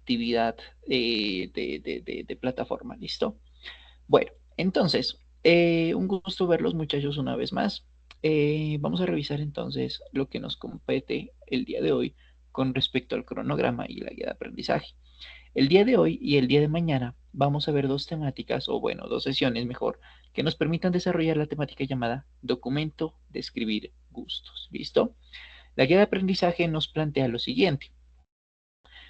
actividad de plataforma, ¿listo? Bueno, entonces, un gusto verlos muchachos una vez más. Vamos a revisar entonces lo que nos compete el día de hoy con respecto al cronograma y la guía de aprendizaje. El día de hoy y el día de mañana vamos a ver dos temáticas, o bueno, dos sesiones mejor, que nos permitan desarrollar la temática llamada documento de escribir gustos. ¿Listo? La guía de aprendizaje nos plantea lo siguiente.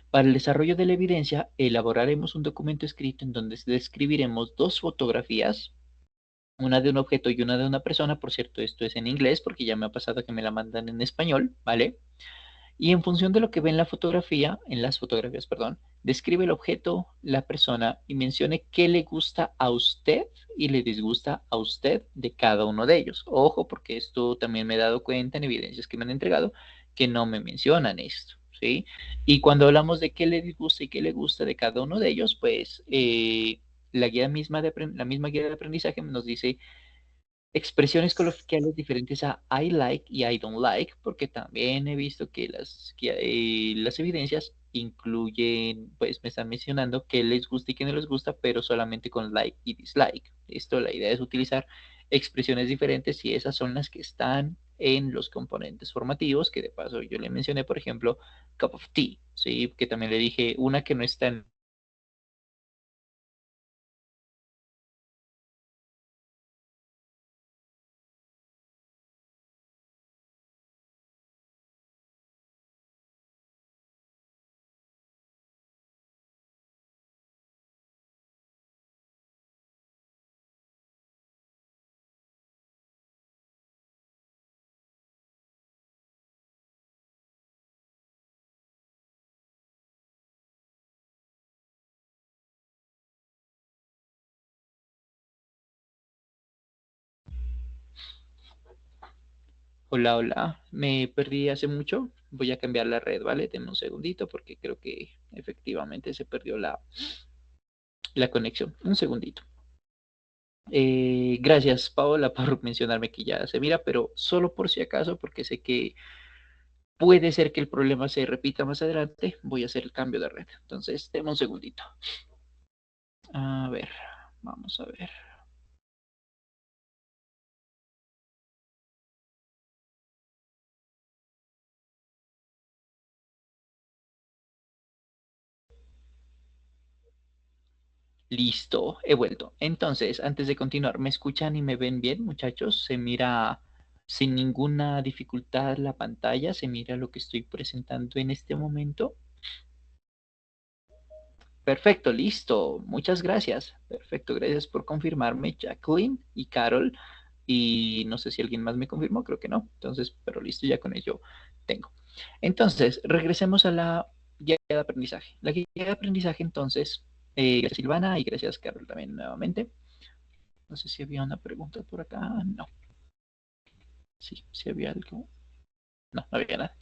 Para el desarrollo de la evidencia, elaboraremos un documento escrito en donde describiremos dos fotografías, una de un objeto y una de una persona. Por cierto, esto es en inglés porque ya me ha pasado que me la mandan en español, ¿vale? Y en función de lo que ve en la fotografía, en las fotografías, perdón, describe el objeto, la persona y mencione qué le gusta a usted y le disgusta a usted de cada uno de ellos. Ojo, porque esto también me he dado cuenta en evidencias que me han entregado que no me mencionan esto, ¿sí? Y cuando hablamos de qué le disgusta y qué le gusta de cada uno de ellos, pues la misma guía de aprendizaje nos dice expresiones coloquiales diferentes a I like y I don't like, porque también he visto que las evidencias incluyen, pues me están mencionando qué les gusta y qué no les gusta, pero solamente con like y dislike. Esto, la idea es utilizar expresiones diferentes y esas son las que están en los componentes formativos, que de paso yo le mencioné, por ejemplo, cup of tea, ¿sí? Que también le dije una que no está en. Hola, hola, me perdí hace mucho. Voy a cambiar la red, ¿vale? Denme un segundito porque creo que efectivamente se perdió la conexión. Un segundito. Gracias, Paola, por mencionarme que ya se mira, pero solo por si acaso, porque sé que puede ser que el problema se repita más adelante, voy a hacer el cambio de red. Entonces, denme un segundito. A ver, vamos a ver. Listo, he vuelto. Entonces, antes de continuar, ¿me escuchan y me ven bien, muchachos? ¿Se mira sin ninguna dificultad la pantalla? ¿Se mira lo que estoy presentando en este momento? Perfecto, listo. Muchas gracias. Perfecto, gracias por confirmarme, Jacqueline y Carol. Y no sé si alguien más me confirmó, creo que no. Entonces, pero listo, ya con ello tengo. Entonces, regresemos a la guía de aprendizaje. La guía de aprendizaje, entonces, gracias Silvana y gracias Carol también nuevamente. No sé si había una pregunta por acá. No. Sí, sí había algo. No, no había nada.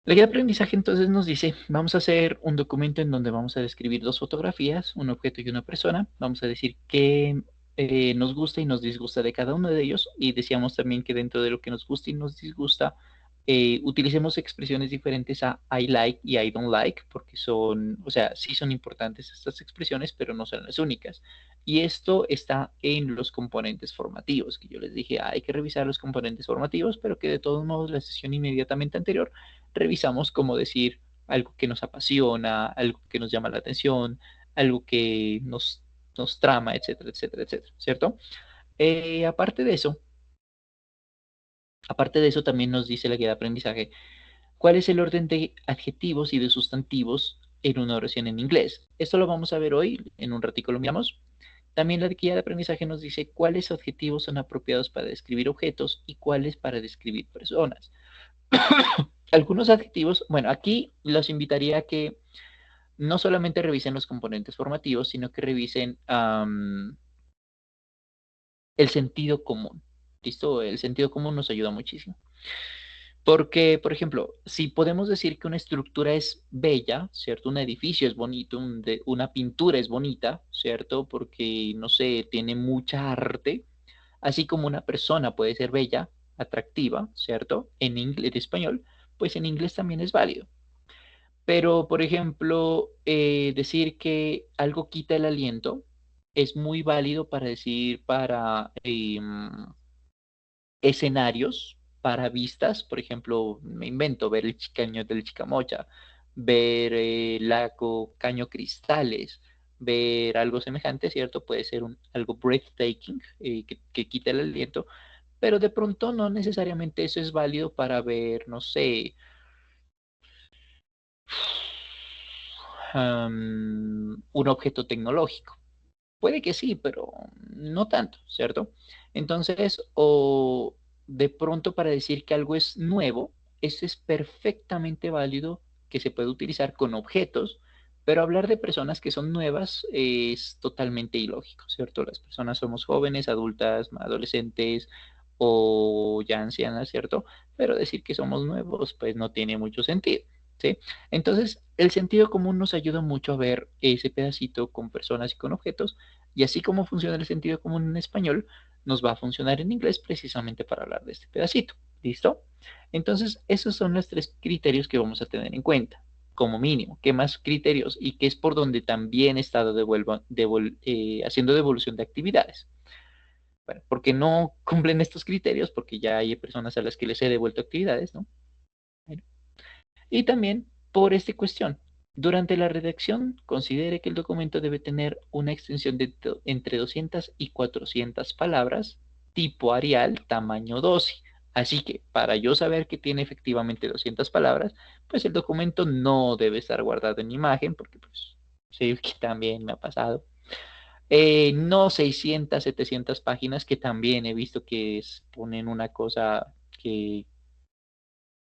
La guía de aprendizaje entonces nos dice, vamos a hacer un documento en donde vamos a describir dos fotografías, un objeto y una persona. Vamos a decir qué nos gusta y nos disgusta de cada uno de ellos. Y decíamos también que dentro de lo que nos gusta y nos disgusta, utilicemos expresiones diferentes a I like y I don't like, porque son, o sea, sí son importantes estas expresiones, pero no son las únicas. Y esto está en los componentes formativos, que yo les dije, hay que revisar los componentes formativos, pero que de todos modos la sesión inmediatamente anterior revisamos como decir algo que nos apasiona, algo que nos llama la atención, algo que nos trama, etcétera, etcétera, etcétera, ¿cierto? Aparte de eso, también nos dice la guía de aprendizaje cuál es el orden de adjetivos y de sustantivos en una oración en inglés. Esto lo vamos a ver hoy, en un ratico lo miramos. También la guía de aprendizaje nos dice cuáles adjetivos son apropiados para describir objetos y cuáles para describir personas. Algunos adjetivos, bueno, aquí los invitaría a que no solamente revisen los componentes formativos, sino que revisen el sentido común. ¿Listo? El sentido común nos ayuda muchísimo. Porque, por ejemplo, si podemos decir que una estructura es bella, ¿cierto? Un edificio es bonito, una pintura es bonita, ¿cierto? Porque, no sé, tiene mucha arte, así como una persona puede ser bella, atractiva, ¿cierto? En inglés, en español, pues en inglés también es válido. Pero, por ejemplo, decir que algo quita el aliento es muy válido para decir para escenarios, para vistas. Por ejemplo, me invento ver el caño del Chicamocha, ver el lago Caño Cristales, ver algo semejante, ¿cierto? Puede ser algo breathtaking, que quita el aliento, pero de pronto no necesariamente eso es válido para ver, no sé, un objeto tecnológico. Puede que sí, pero no tanto, ¿cierto? Entonces, o de pronto para decir que algo es nuevo, eso es perfectamente válido que se puede utilizar con objetos, pero hablar de personas que son nuevas es totalmente ilógico, ¿cierto? Las personas somos jóvenes, adultas, adolescentes o ya ancianas, ¿cierto? Pero decir que somos nuevos, pues no tiene mucho sentido. ¿Sí? Entonces, el sentido común nos ayuda mucho a ver ese pedacito con personas y con objetos, y así como funciona el sentido común en español, nos va a funcionar en inglés precisamente para hablar de este pedacito. ¿Listo? Entonces, esos son los tres criterios que vamos a tener en cuenta, como mínimo. ¿Qué más criterios? Y que es por donde también he estado haciendo devolución de actividades. Bueno, porque no cumplen estos criterios, porque ya hay personas a las que les he devuelto actividades, ¿no? Bueno, y también por esta cuestión. Durante la redacción, considere que el documento debe tener una extensión de entre 200 y 400 palabras, tipo Arial, tamaño 12. Así que para yo saber que tiene efectivamente 200 palabras, pues el documento no debe estar guardado en imagen, porque pues sí, que también me ha pasado. No 600, 700 páginas, que también he visto que ponen una cosa que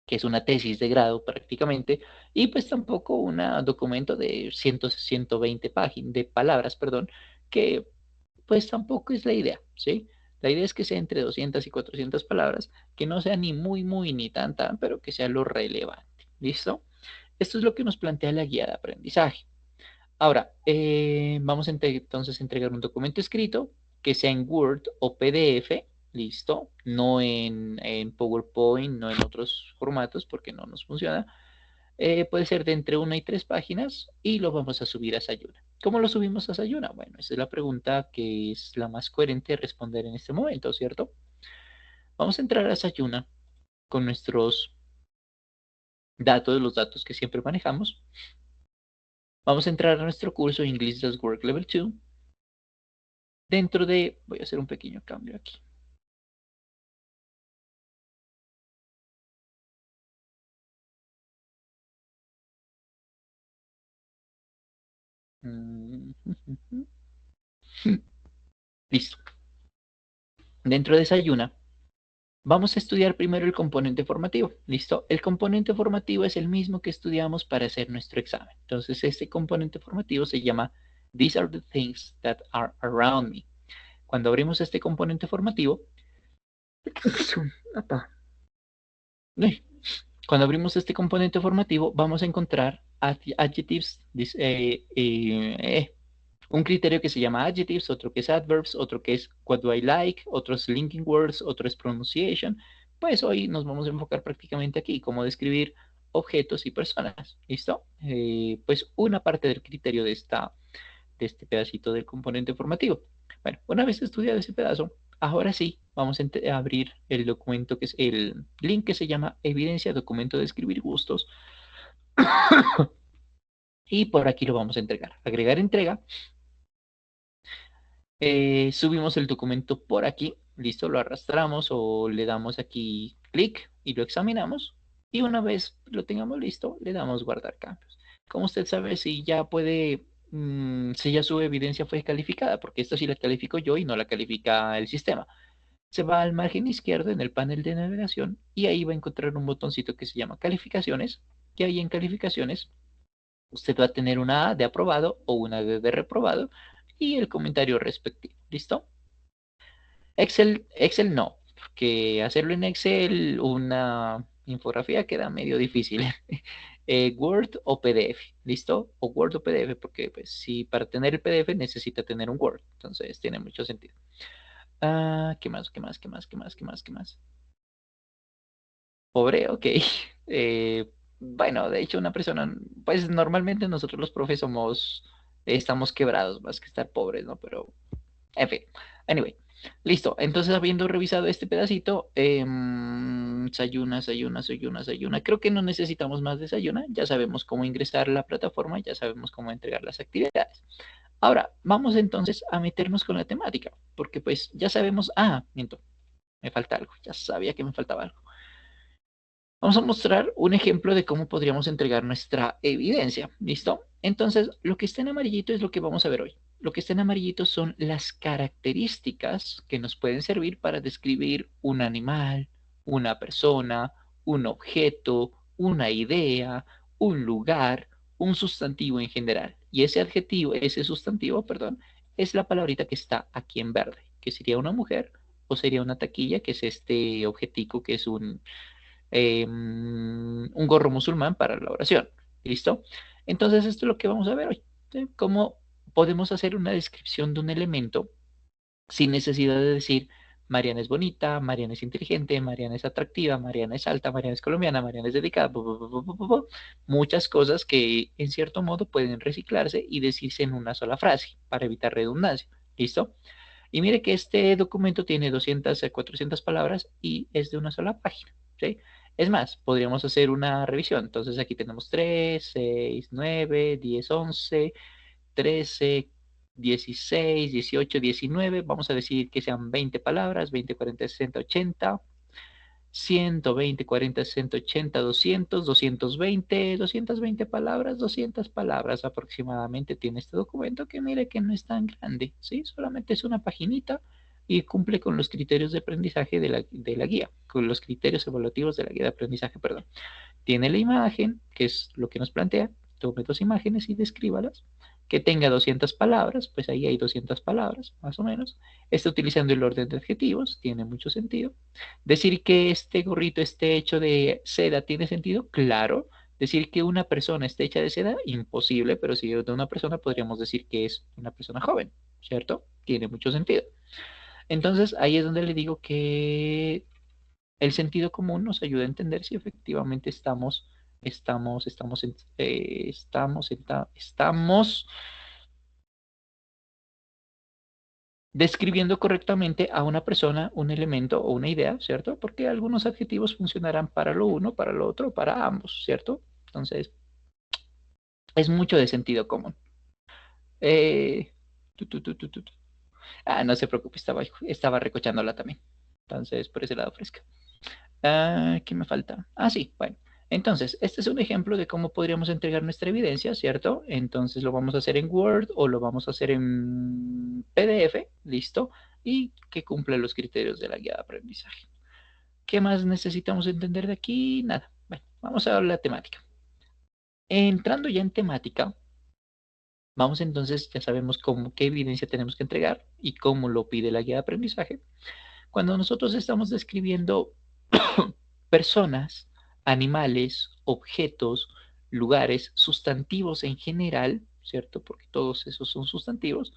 es una tesis de grado prácticamente, y pues tampoco un documento de 100, 120 páginas, de palabras, perdón, que pues tampoco es la idea, ¿sí? La idea es que sea entre 200 y 400 palabras, que no sea ni muy, muy, ni tan, tan, pero que sea lo relevante, ¿listo? Esto es lo que nos plantea la guía de aprendizaje. Ahora, vamos entonces a entregar un documento escrito que sea en Word o PDF, listo, no en PowerPoint, no en otros formatos porque no nos funciona. Puede ser de entre 1 y 3 páginas y lo vamos a subir a Sayuna. ¿Cómo lo subimos a Sayuna? Bueno, esa es la pregunta que es la más coherente de responder en este momento, ¿cierto? Vamos a entrar a Sayuna con nuestros datos, los datos que siempre manejamos. Vamos a entrar a nuestro curso English Does Work Level 2. Voy a hacer un pequeño cambio aquí. Mm, Listo. Dentro de esa ayuna, vamos a estudiar primero el componente formativo. ¿Listo? El componente formativo es el mismo que estudiamos para hacer nuestro examen. Entonces, este componente formativo se llama These are the things that are around me. Cuando abrimos este componente formativo, cuando abrimos este componente formativo, vamos a encontrar adjectives, un criterio que se llama adjectives, otro que es adverbs, otro que es what do I like, otro es linking words, otro es pronunciation. Pues hoy nos vamos a enfocar prácticamente aquí, cómo describir objetos y personas. ¿Listo? Pues una parte del criterio de este pedacito del componente formativo. Bueno, una vez estudiado ese pedazo, ahora sí, vamos a abrir el documento que es el link que se llama Evidencia Documento de Escribir Gustos. Y por aquí lo vamos a entregar. Agregar entrega. Subimos el documento por aquí, listo, lo arrastramos o le damos aquí clic y lo examinamos. Y una vez lo tengamos listo, le damos guardar cambios. ¿Cómo usted sabe si ya puede, si ya su evidencia fue calificada? Porque esto sí la califico yo y no la califica el sistema. Se va al margen izquierdo en el panel de navegación y ahí va a encontrar un botoncito que se llama calificaciones. Y ahí en calificaciones usted va a tener una A de aprobado o una D de reprobado y el comentario respectivo. ¿Listo? Excel no, porque hacerlo en Excel una infografía queda medio difícil. Word o PDF, ¿listo? O Word o PDF, porque pues si para tener el PDF necesita tener un Word, entonces tiene mucho sentido. ¿Qué más? ¿Qué más? ¿Qué más? ¿Qué más? ¿Qué más? ¿Qué más? Pobre, ok. Bueno, de hecho, una persona, pues normalmente nosotros los profes estamos quebrados más que estar pobres, ¿no? Pero, en fin, anyway, listo. Entonces, habiendo revisado este pedacito, Sayuna, Sayuna, Sayuna, Sayuna. Creo que no necesitamos más de Sayuna. Ya sabemos cómo ingresar a la plataforma, ya sabemos cómo entregar las actividades. Ahora, vamos entonces a meternos con la temática, porque pues ya sabemos, miento, me falta algo, ya sabía que me faltaba algo. Vamos a mostrar un ejemplo de cómo podríamos entregar nuestra evidencia. ¿Listo? Entonces, lo que está en amarillito es lo que vamos a ver hoy. Lo que está en amarillito son las características que nos pueden servir para describir un animal, una persona, un objeto, una idea, un lugar, un sustantivo en general. Y ese adjetivo, ese sustantivo, perdón, es la palabrita que está aquí en verde, que sería una mujer o sería una taquilla, que es este objetico que es un gorro musulmán para la oración. ¿Listo? Entonces, esto es lo que vamos a ver hoy. ¿Sí? Cómo podemos hacer una descripción de un elemento sin necesidad de decir Mariana es bonita, Mariana es inteligente, Mariana es atractiva, Mariana es alta, Mariana es colombiana, Mariana es dedicada, muchas cosas que en cierto modo pueden reciclarse y decirse en una sola frase para evitar redundancia. ¿Listo? Y mire que este documento tiene 200 a 400 palabras y es de una sola página, ¿sí? Es más, podríamos hacer una revisión. Entonces aquí tenemos 3, 6, 9, 10, 11, 13, 16, 18, 19. Vamos a decir que sean 20 palabras, 20, 40, 60, 80. 120, 40, 60, 80, 200, 220, 220 palabras, 200 palabras aproximadamente tiene este documento que mire que no es tan grande, ¿sí? Solamente es una paginita y cumple con los criterios de aprendizaje de la guía, con los criterios evaluativos de la guía de aprendizaje, perdón. Tiene la imagen, que es lo que nos plantea, tome dos imágenes y descríbalas. Que tenga 200 palabras, pues ahí hay 200 palabras, más o menos. Está utilizando el orden de adjetivos, tiene mucho sentido. Decir que este gorrito esté hecho de seda tiene sentido, claro. Decir que una persona esté hecha de seda, imposible, pero si de una persona podríamos decir que es una persona joven, ¿cierto? Tiene mucho sentido. Entonces ahí es donde le digo que el sentido común nos ayuda a entender si efectivamente estamos describiendo correctamente a una persona, un elemento o una idea, ¿cierto? Porque algunos adjetivos funcionarán para lo uno, para lo otro, para ambos, ¿cierto? Entonces, es mucho de sentido común. Eh, tu, tu, tu, tu, tu, tu. No se preocupe, estaba recochándola también. Entonces, por ese lado fresca. ¿Qué me falta? Sí, bueno. Entonces, este es un ejemplo de cómo podríamos entregar nuestra evidencia, ¿cierto? Entonces lo vamos a hacer en Word o lo vamos a hacer en PDF, listo, y que cumpla los criterios de la guía de aprendizaje. ¿Qué más necesitamos entender de aquí? Nada. Bueno, vamos a ver la temática. Entrando ya en temática, vamos entonces, ya sabemos qué evidencia tenemos que entregar y cómo lo pide la guía de aprendizaje. Cuando nosotros estamos describiendo personas, animales, objetos, lugares, sustantivos en general, ¿cierto? Porque todos esos son sustantivos,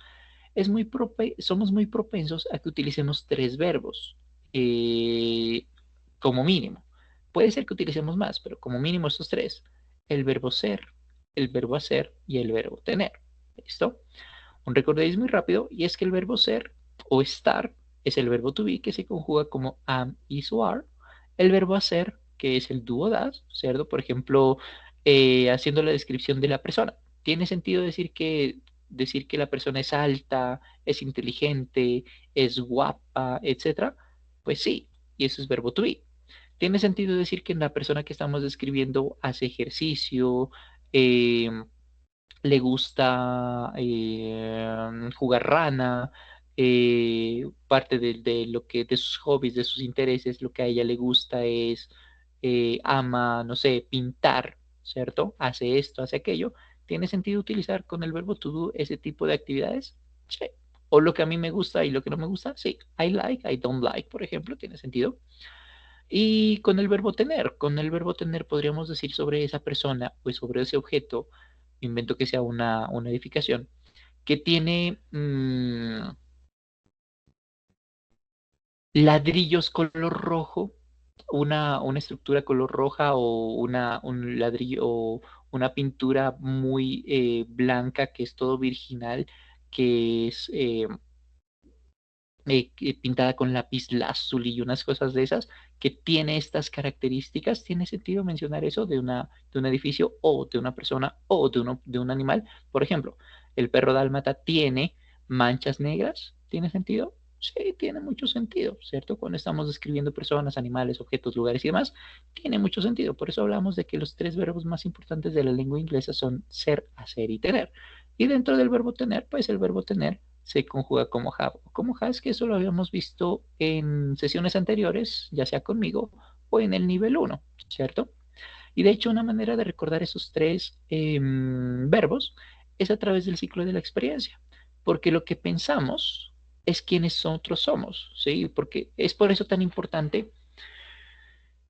somos muy propensos a que utilicemos tres verbos eh, como mínimo. Puede ser que utilicemos más, pero como mínimo estos tres. El verbo ser, el verbo hacer y el verbo tener. ¿Listo? Un recordéis muy rápido y es que el verbo ser o estar es el verbo to be que se conjuga como am, is o are. El verbo hacer, que es el do o das, ¿cierto? Por ejemplo, haciendo la descripción de la persona. ¿Tiene sentido decir que la persona es alta, es inteligente, es guapa, etcétera? Pues sí, y eso es verbo to be. ¿Tiene sentido decir que la persona que estamos describiendo hace ejercicio, eh, le gusta jugar rana, parte de sus hobbies, de sus intereses, lo que a ella le gusta es, ama, no sé, pintar, ¿cierto? Hace esto, hace aquello. ¿Tiene sentido utilizar con el verbo to do ese tipo de actividades? Sí. O lo que a mí me gusta y lo que no me gusta, sí. I like, I don't like, por ejemplo, tiene sentido. Y con el verbo tener podríamos decir sobre esa persona o sobre ese objeto, invento que sea una edificación, que tiene ladrillos color rojo, una estructura color roja o un ladrillo o una pintura muy blanca que es todo virginal, que es pintada con lápiz lazuli y unas cosas de esas, que tiene estas características. ¿Tiene sentido mencionar eso de un edificio o de una persona o de un animal? Por ejemplo, el perro dálmata tiene manchas negras. ¿Tiene sentido? Sí, tiene mucho sentido, ¿cierto? Cuando estamos describiendo personas, animales, objetos, lugares y demás, tiene mucho sentido. Por eso hablamos de que los tres verbos más importantes de la lengua inglesa son ser, hacer y tener. Y dentro del verbo tener, pues el verbo tener se conjuga como have. Como has, que eso lo habíamos visto en sesiones anteriores, ya sea conmigo o en el nivel uno, ¿cierto? Y de hecho, una manera de recordar esos tres verbos es a través del ciclo de la experiencia, porque lo que pensamos es quienes nosotros somos, ¿sí? Porque es por eso tan importante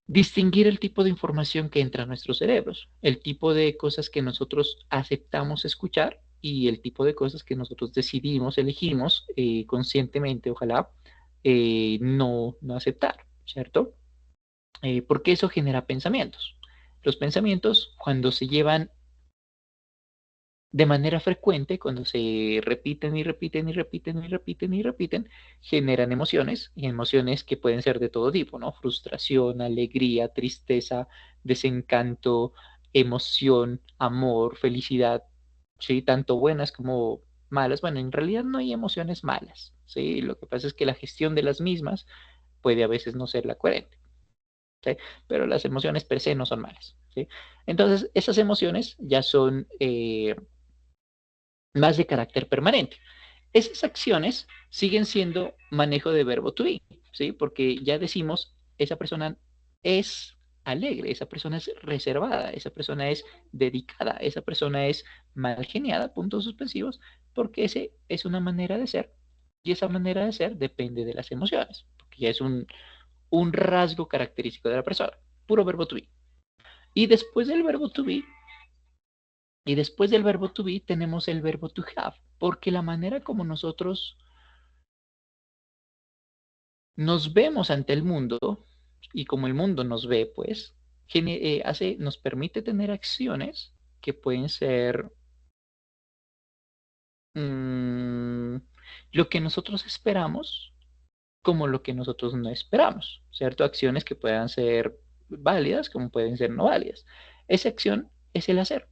distinguir el tipo de información que entra a nuestros cerebros, el tipo de cosas que nosotros aceptamos escuchar y el tipo de cosas que nosotros decidimos, elegimos conscientemente, ojalá, no aceptar, ¿cierto? Porque eso genera pensamientos. Los pensamientos, cuando se llevan de manera frecuente, cuando se repiten y repiten y repiten y repiten y repiten, generan emociones y emociones que pueden ser de todo tipo, ¿no? Frustración, alegría, tristeza, desencanto, emoción, amor, felicidad, ¿sí? Tanto buenas como malas. Bueno, en realidad no hay emociones malas, ¿sí? Lo que pasa es que la gestión de las mismas puede a veces no ser la coherente, ¿sí? Pero las emociones per se no son malas, ¿sí? Entonces, esas emociones ya son más de carácter permanente. Esas acciones siguen siendo manejo de verbo to be, ¿sí? Porque ya decimos, esa persona es alegre, esa persona es reservada, esa persona es dedicada, esa persona es mal geniada, puntos suspensivos, porque ese es una manera de ser y esa manera de ser depende de las emociones, porque ya es un rasgo característico de la persona, puro verbo to be. Y después del verbo to be, y después del verbo to be tenemos el verbo to have, porque la manera como nosotros nos vemos ante el mundo y como el mundo nos ve, pues, nos permite tener acciones que pueden ser mmm, lo que nosotros esperamos como lo que nosotros no esperamos, ¿cierto? Acciones que puedan ser válidas como pueden ser no válidas. Esa acción es el hacer.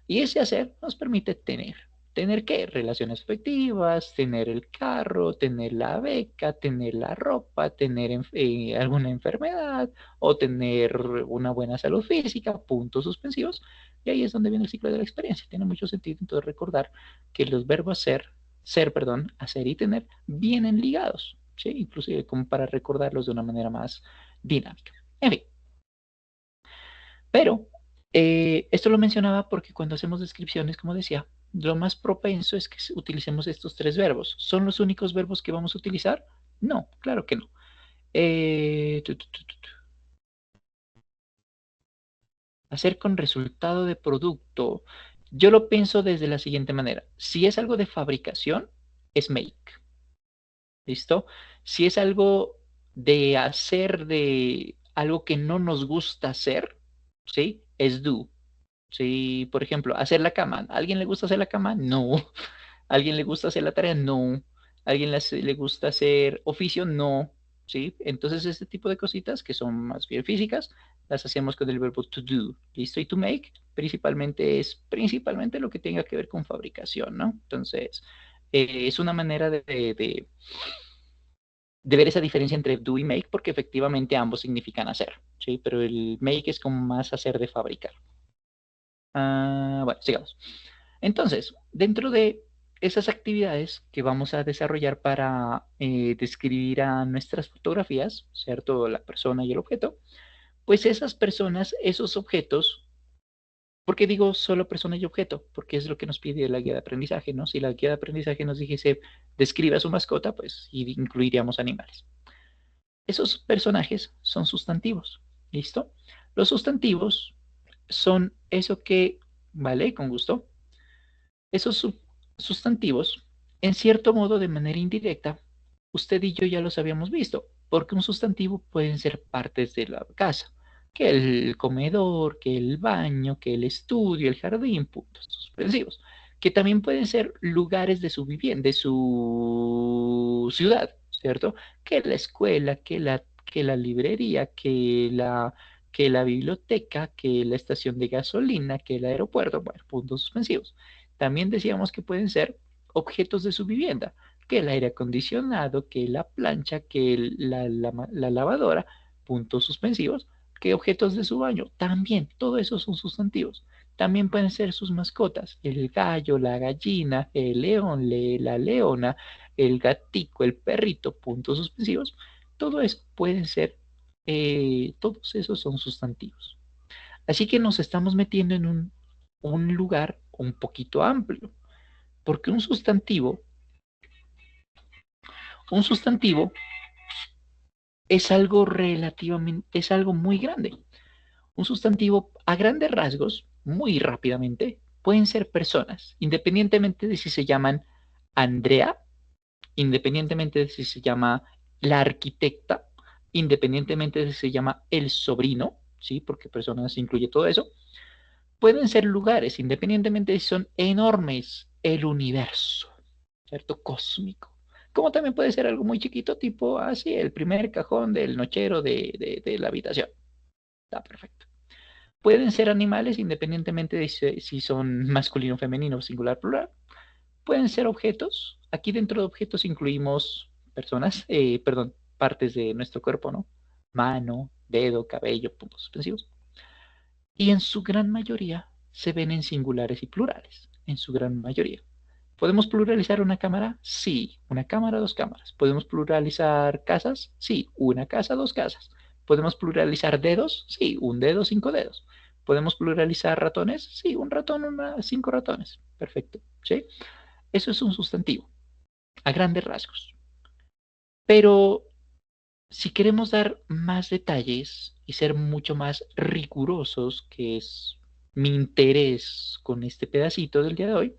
Y ese hacer nos permite tener. ¿Tener qué? Relaciones afectivas, tener el carro, tener la beca, tener la ropa, tener alguna enfermedad o tener una buena salud física, puntos suspensivos. Y ahí es donde viene el ciclo de la experiencia. Tiene mucho sentido entonces recordar que los verbos perdón, hacer y tener vienen ligados, ¿sí? Inclusive como para recordarlos de una manera más dinámica. En fin, pero esto lo mencionaba porque cuando hacemos descripciones, como decía, lo más propenso es que utilicemos estos tres verbos. ¿Son los únicos verbos que vamos a utilizar? No, claro que no. Hacer con resultado de producto. Yo lo pienso desde la siguiente manera. Si es algo de fabricación, es make. ¿Listo? Si es algo de hacer de algo que no nos gusta hacer, ¿sí? Es do. Sí, por ejemplo, hacer la cama. ¿A alguien le gusta hacer la cama? No. ¿A alguien le gusta hacer la tarea? No. ¿A alguien le gusta hacer oficio? No. ¿Sí? Entonces, este tipo de cositas que son más bien físicas, las hacemos con el verbo to do. ¿Listo? Y to make principalmente es principalmente lo que tenga que ver con fabricación, ¿no? Entonces, es una manera de ver esa diferencia entre do y make, porque efectivamente ambos significan hacer, ¿sí? Pero el make es como más hacer de fabricar. Bueno, sigamos. Entonces, dentro de esas actividades que vamos a desarrollar para describir a nuestras fotografías, ¿cierto? La persona y el objeto, pues esas personas, esos objetos, ¿por qué digo solo persona y objeto? Porque es lo que nos pide la guía de aprendizaje, ¿no? Si la guía de aprendizaje nos dijese describa a su mascota, pues incluiríamos animales. Esos personajes son sustantivos, ¿listo? Los sustantivos son eso que, vale, con gusto, esos sustantivos, en cierto modo, de manera indirecta, usted y yo ya los habíamos visto. porque un sustantivo pueden ser partes de la casa, que el comedor, que el baño, que el estudio, el jardín, puntos suspensivos, que también pueden ser lugares de su vivienda, de su ciudad, ¿cierto? Que la escuela, que la librería, que la biblioteca, que la estación de gasolina, que el aeropuerto, bueno, puntos suspensivos. También decíamos que pueden ser objetos de su vivienda, que el aire acondicionado, que la plancha, que la lavadora, puntos suspensivos, que objetos de su baño, también, todo eso son sustantivos. También pueden ser sus mascotas, el gallo, la gallina, el león, la leona, el gatico, el perrito, puntos suspensivos. Todo eso pueden ser, todos esos son sustantivos. Así que nos estamos metiendo en un lugar un poquito amplio, porque un sustantivo es algo muy grande. Un sustantivo a grandes rasgos, muy rápidamente, pueden ser personas, independientemente de si se llaman Andrea, independientemente de si se llama la arquitecta, independientemente de si se llama el sobrino, ¿sí? Porque personas incluye todo eso. Pueden ser lugares, independientemente de si son enormes, el universo, ¿cierto? Cósmico. Como también puede ser algo muy chiquito, tipo así, el primer cajón del nochero de la habitación. Está perfecto. Pueden ser animales independientemente de si son masculino, femenino, singular, plural. Pueden ser objetos. Aquí dentro de objetos incluimos personas, perdón, partes de nuestro cuerpo, ¿no? Mano, dedo, cabello, puntos suspensivos. Y en su gran mayoría se ven en singulares y plurales. En su gran mayoría. ¿Podemos pluralizar una cámara? Sí, una cámara, dos cámaras. ¿Podemos pluralizar casas? Sí, una casa, dos casas. ¿Podemos pluralizar dedos? Sí, un dedo, cinco dedos. ¿Podemos pluralizar ratones? Sí, un ratón, cinco ratones. Perfecto. ¿Sí? Eso es un sustantivo, a grandes rasgos. Pero si queremos dar más detalles y ser mucho más rigurosos, que es mi interés con este pedacito del día de hoy,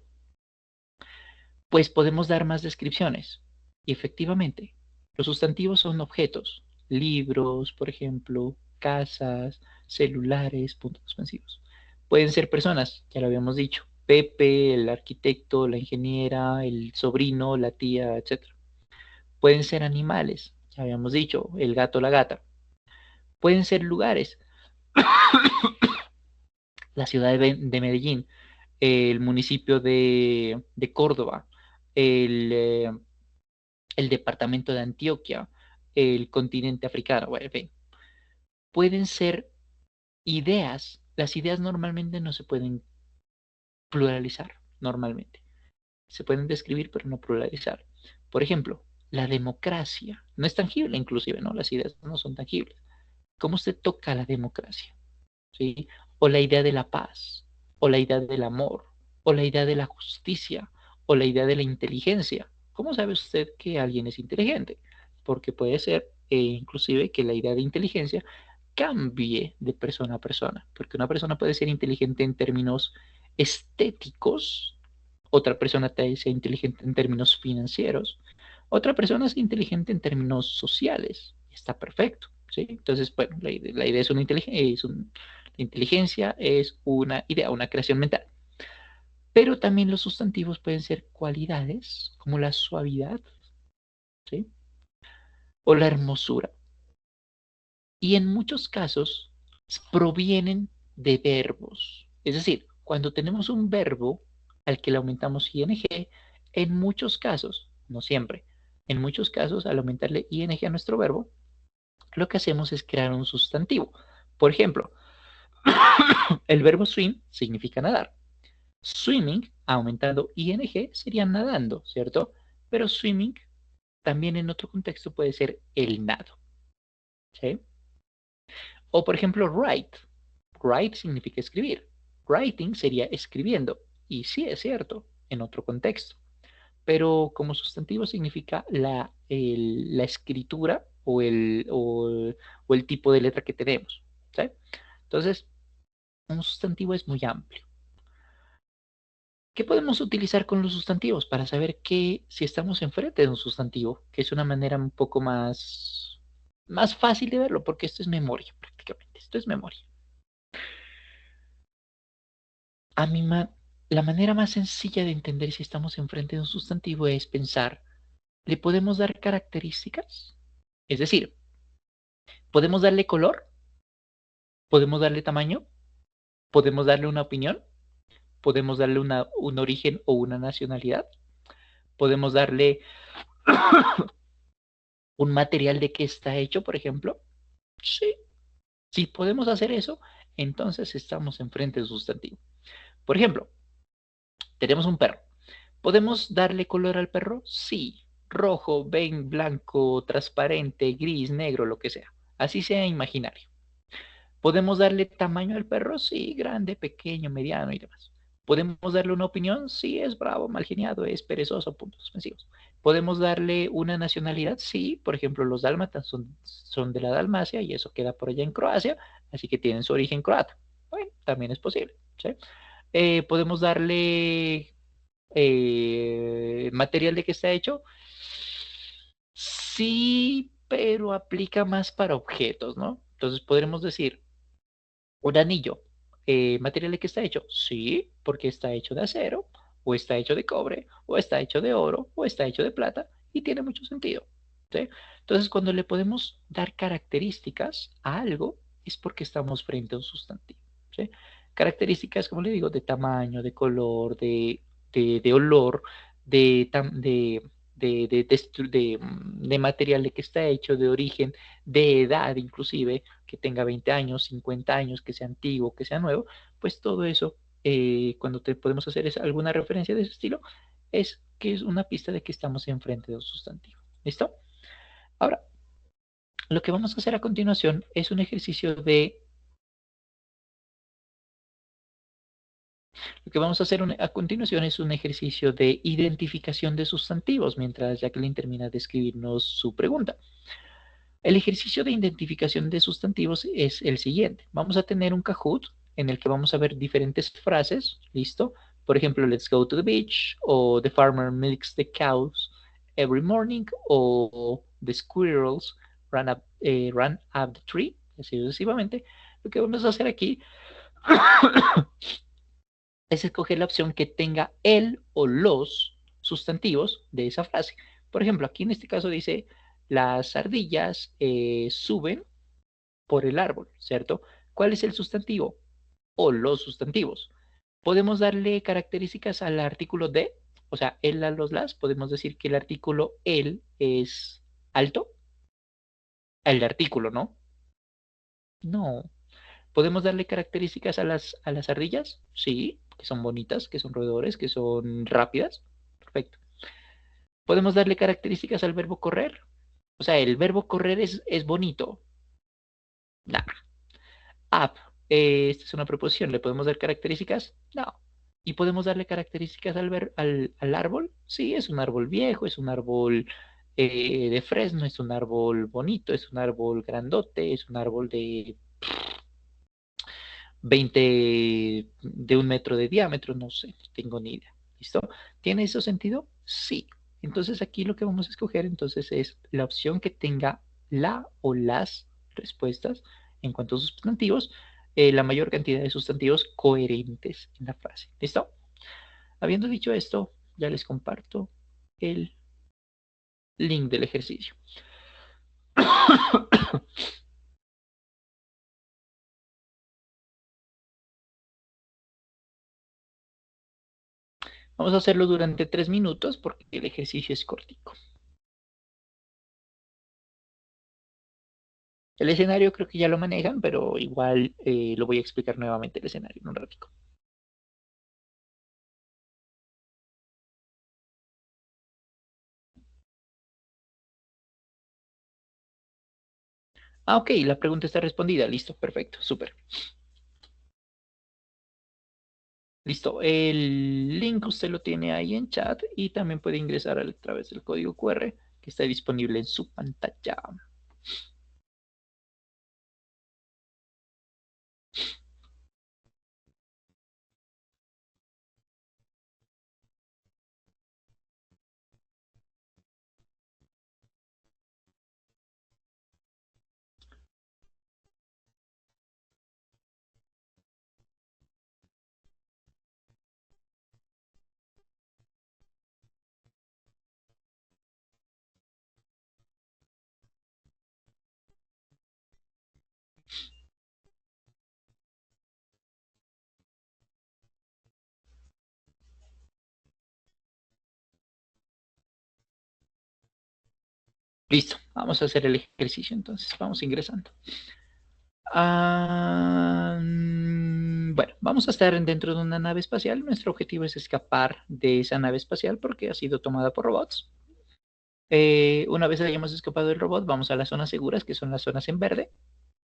pues podemos dar más descripciones. Y efectivamente, los sustantivos son objetos, libros, por ejemplo, casas, celulares, puntos suspensivos. Pueden ser personas, ya lo habíamos dicho, Pepe, el arquitecto, la ingeniera, el sobrino, la tía, etcétera. Pueden ser animales, ya habíamos dicho, el gato, la gata. Pueden ser lugares, la ciudad de Medellín, el municipio de Córdoba, el, el departamento de Antioquia, el continente africano, bueno, en fin, pueden ser ideas. Las ideas normalmente no se pueden pluralizar, normalmente. Se pueden describir, pero no pluralizar. Por ejemplo, la democracia no es tangible, inclusive, ¿no? Las ideas no son tangibles. ¿Cómo se toca la democracia? ¿Sí? O la idea de la paz, o la idea del amor, o la idea de la justicia, o la idea de la inteligencia. ¿Cómo sabe usted que alguien es inteligente? Porque puede ser, inclusive, que la idea de inteligencia cambie de persona a persona, porque una persona puede ser inteligente en términos estéticos, otra persona sea inteligente en términos financieros, otra persona es inteligente en términos sociales. Está perfecto, ¿sí? Entonces, bueno, la idea es una inteligencia, la inteligencia es una idea, una creación mental. Pero también los sustantivos pueden ser cualidades como la suavidad, ¿sí? O la hermosura. Y en muchos casos provienen de verbos. Es decir, cuando tenemos un verbo al que le aumentamos ing, en muchos casos, no siempre, en muchos casos al aumentarle ing a nuestro verbo, lo que hacemos es crear un sustantivo. Por ejemplo, el verbo swim significa nadar. Swimming, aumentando ing, sería nadando, ¿cierto? Pero swimming también en otro contexto puede ser el nado, ¿sí? O por ejemplo, write. Write significa escribir. Writing sería escribiendo. Y sí es cierto, en otro contexto. Pero como sustantivo significa la escritura o el tipo de letra que tenemos, ¿sí? Entonces, un sustantivo es muy amplio. ¿Qué podemos utilizar con los sustantivos para saber si estamos enfrente de un sustantivo? Que es una manera un poco más más fácil de verlo porque esto es memoria prácticamente. Esto es memoria. A mi la manera más sencilla de entender si estamos enfrente de un sustantivo es pensar, ¿le podemos dar características? Es decir, ¿podemos darle color? ¿Podemos darle tamaño? ¿Podemos darle una opinión? ¿Podemos darle un origen o una nacionalidad? ¿Podemos darle un material de qué está hecho, por ejemplo? Sí. Si podemos hacer eso, entonces estamos enfrente de un sustantivo. Por ejemplo, tenemos un perro. ¿Podemos darle color al perro? Sí. Rojo, ven, blanco, transparente, gris, negro, lo que sea. Así sea imaginario. ¿Podemos darle tamaño al perro? Sí, grande, pequeño, mediano y demás. ¿Podemos darle una opinión? Sí, es bravo, mal geniado, es perezoso, puntos suspensivos. ¿Podemos darle una nacionalidad? Sí, por ejemplo, los dálmatas son de la Dalmacia y eso queda por allá en Croacia, así que tienen su origen croata. Bueno, también es posible. ¿Sí? ¿Podemos darle material de que está hecho? Sí, pero aplica más para objetos, ¿no? Entonces podremos decir, un anillo, ¿material de qué está hecho? Sí, porque está hecho de acero, o está hecho de cobre, o está hecho de oro, o está hecho de plata, y tiene mucho sentido. ¿Sí? Entonces, cuando le podemos dar características a algo, es porque estamos frente a un sustantivo. ¿Sí? Características, como le digo, de tamaño, de color, de olor, de, de material de que está hecho, de origen, de edad inclusive, que tenga 20 años, 50 años, que sea antiguo, que sea nuevo, pues todo eso, cuando te podemos hacer alguna referencia de ese estilo, es que es una pista de que estamos enfrente de un sustantivo. ¿Listo? Ahora, lo que vamos a hacer a continuación es un ejercicio de... Lo que vamos a hacer a continuación es un ejercicio de identificación de sustantivos, mientras Jacqueline termina de escribirnos su pregunta. El ejercicio de identificación de sustantivos es el siguiente. Vamos a tener un Kahoot en el que vamos a ver diferentes frases, ¿listo? Por ejemplo, let's go to the beach, o the farmer milks the cows every morning, o the squirrels run up the tree, así sucesivamente. Lo que vamos a hacer aquí es escoger la opción que tenga el o los sustantivos de esa frase. Por ejemplo, aquí en este caso dice, las ardillas suben por el árbol, ¿cierto? ¿Cuál es el sustantivo o los sustantivos? Podemos darle características al artículo de, o sea, el, a, los, las. Podemos decir que el artículo el es alto, el artículo, ¿no? No. ¿Podemos darle características a las ardillas? Sí, que son bonitas, que son roedores, que son rápidas. Perfecto. ¿Podemos darle características al verbo correr? O sea, el verbo correr es bonito. Nah. Up. Esta es una proposición. ¿Le podemos dar características? No. ¿Y podemos darle características al árbol? Sí, es un árbol viejo, es un árbol de fresno, es un árbol bonito, es un árbol grandote, es un árbol de 20, de 1 metro de diámetro, no sé, no tengo ni idea. ¿Listo? ¿Tiene eso sentido? Sí. Entonces aquí lo que vamos a escoger entonces es la opción que tenga la o las respuestas en cuanto a sustantivos, la mayor cantidad de sustantivos coherentes en la frase. ¿Listo? Habiendo dicho esto, ya les comparto el link del ejercicio. Vamos a hacerlo durante 3 minutos porque el ejercicio es cortico. El escenario creo que ya lo manejan, pero igual lo voy a explicar nuevamente el escenario en un ratito. Ah, ok, la pregunta está respondida. Listo, perfecto, súper. Listo, el link usted lo tiene ahí en chat y también puede ingresar a través del código QR que está disponible en su pantalla. Listo, vamos a hacer el ejercicio entonces. Vamos ingresando. Bueno, vamos a estar dentro de una nave espacial. Nuestro objetivo es escapar de esa nave espacial porque ha sido tomada por robots. Una vez hayamos escapado del robot, vamos a las zonas seguras, que son las zonas en verde,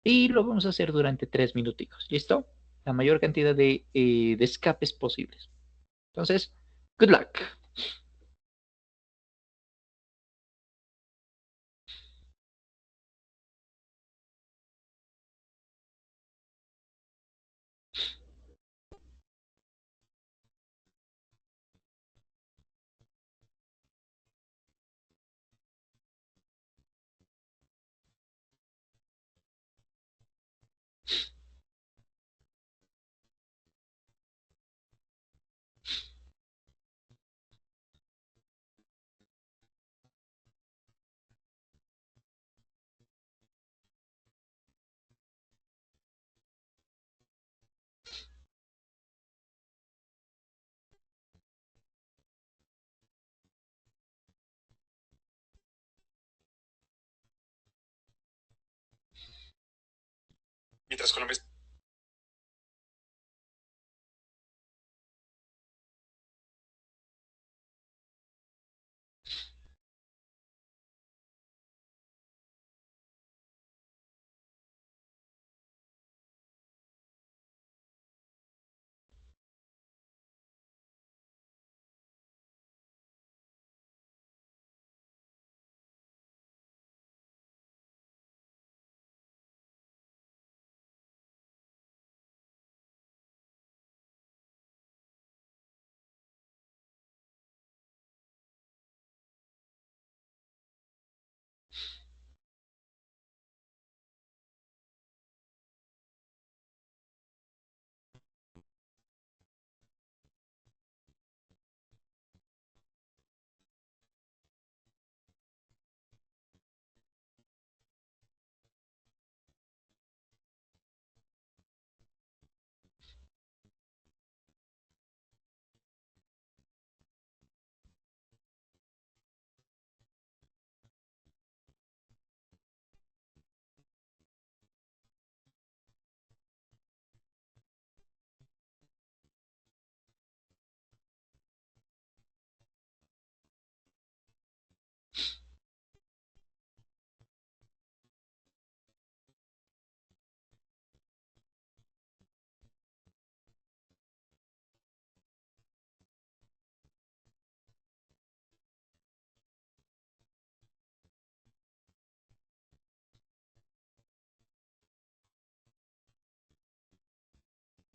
y lo vamos a hacer durante 3 minuticos. ¿Listo? La mayor cantidad de escapes posibles. Entonces, good luck. Mientras Colombia.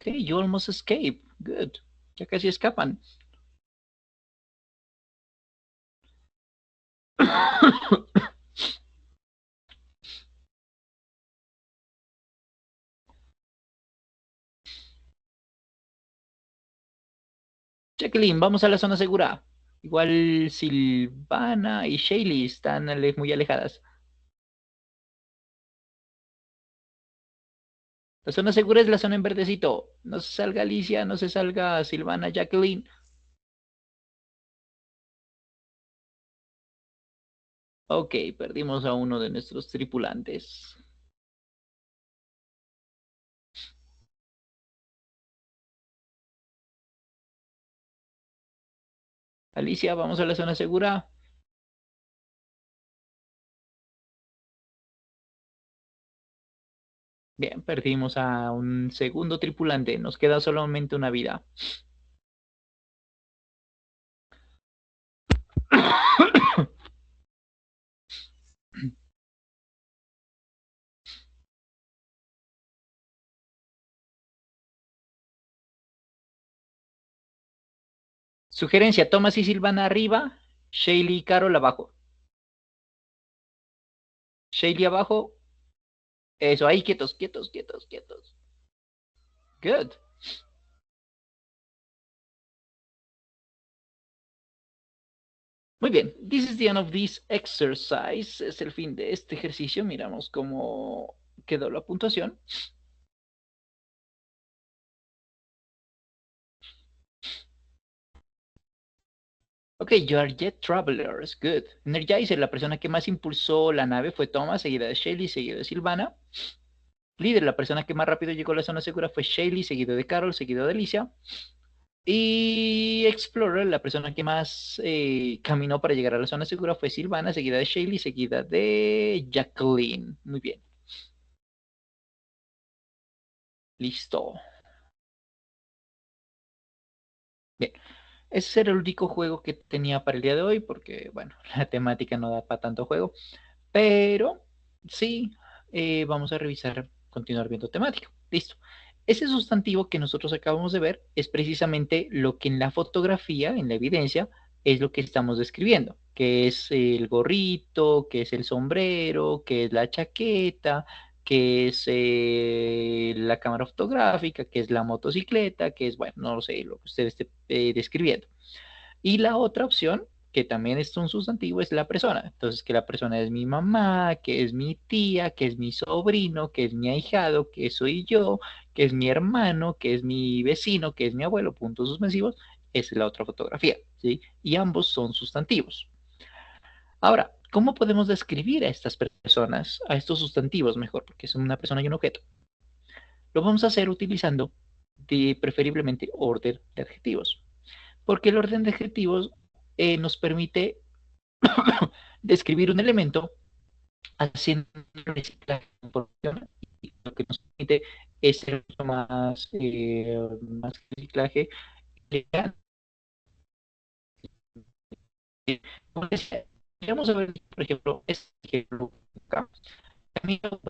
Okay, you almost escape. Good. Ya casi escapan. Jacqueline, vamos a la zona segura. Igual Silvana y Shaylee están muy alejadas. La zona segura es la zona en verdecito. No se salga Alicia, no se salga Silvana, Jacqueline. Ok, perdimos a uno de nuestros tripulantes. Alicia, vamos a la zona segura. Bien, perdimos a un segundo tripulante. Nos queda solamente una vida. Sugerencia, Thomas y Silvana arriba, Shaylee y Carol abajo. Shaylee abajo. Eso, ahí, quietos, quietos, quietos, quietos. Good. Muy bien. This is the end of this exercise. Es el fin de este ejercicio. Miramos cómo quedó la puntuación. Ok, you are jet travelers. Good. Energizer, la persona que más impulsó la nave fue Thomas, seguida de Shelly, seguido de Silvana. Líder, la persona que más rápido llegó a la zona segura fue Shelly, seguido de Carol, seguido de Alicia. Y Explorer, la persona que más caminó para llegar a la zona segura fue Silvana, seguida de Shelly, seguida de Jacqueline. Muy bien. Listo. Bien. Ese era el único juego que tenía para el día de hoy, porque, bueno, la temática no da para tanto juego. Pero sí, vamos a revisar, continuar viendo temática. Listo. Ese sustantivo que nosotros acabamos de ver es precisamente lo que en la fotografía, en la evidencia, es lo que estamos describiendo, que es el gorrito, que es el sombrero, que es la chaqueta, que es la cámara fotográfica, que es la motocicleta, que es, bueno, no lo sé, lo que usted esté describiendo. Y la otra opción, que también es un sustantivo, es la persona. Entonces, que la persona es mi mamá, que es mi tía, que es mi sobrino, que es mi ahijado, que soy yo, que es mi hermano, que es mi vecino, que es mi abuelo, puntos suspensivos. Esa es la otra fotografía, ¿sí? Y ambos son sustantivos. Ahora, ¿cómo podemos describir a estas personas, a estos sustantivos mejor? Porque son una persona y un objeto. Lo vamos a hacer utilizando preferiblemente orden de adjetivos, porque el orden de adjetivos nos permite describir un elemento haciendo reciclaje de información, y lo que nos permite es ser mucho más reciclaje elegante. Podríamos ver, por ejemplo, este ejemplo acá. Camilo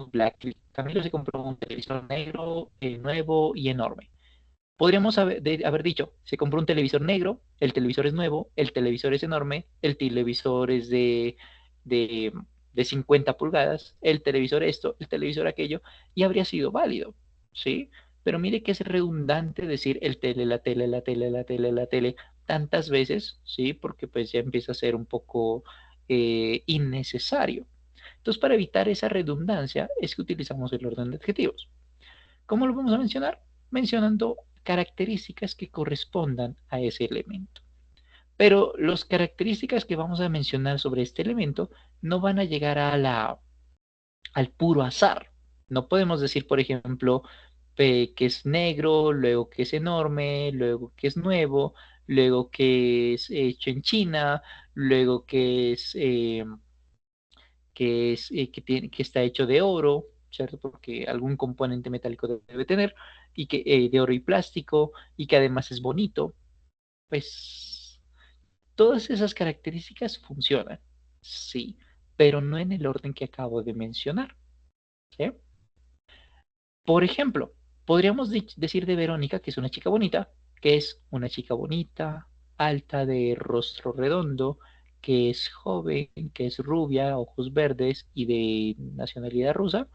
Black. Camilo se compró un televisor negro, nuevo y enorme. Podríamos haber dicho, se compró un televisor negro, el televisor es nuevo, el televisor es enorme, el televisor es de, de 50 pulgadas, el televisor esto, el televisor aquello, y habría sido válido, ¿sí? Pero mire que es redundante decir el tele, la tele, la tele, la tele, la tele, tantas veces, ¿sí? Porque pues ya empieza a ser un poco innecesario. Entonces, para evitar esa redundancia, es que utilizamos el orden de adjetivos. ¿Cómo lo vamos a mencionar? Mencionando características que correspondan a ese elemento. Pero las características que vamos a mencionar sobre este elemento no van a llegar al puro azar. No podemos decir, por ejemplo, que es negro, luego que es enorme, luego que es nuevo, luego que es hecho en China, luego que está hecho de oro, ¿cierto? Porque algún componente metálico debe tener, y que de oro y plástico, y que además es bonito. Pues todas esas características funcionan, sí, pero no en el orden que acabo de mencionar, ¿sí? Por ejemplo, podríamos decir de Verónica que es una chica bonita, que es una chica bonita, alta, de rostro redondo, que es joven, que es rubia, ojos verdes y de nacionalidad rusa.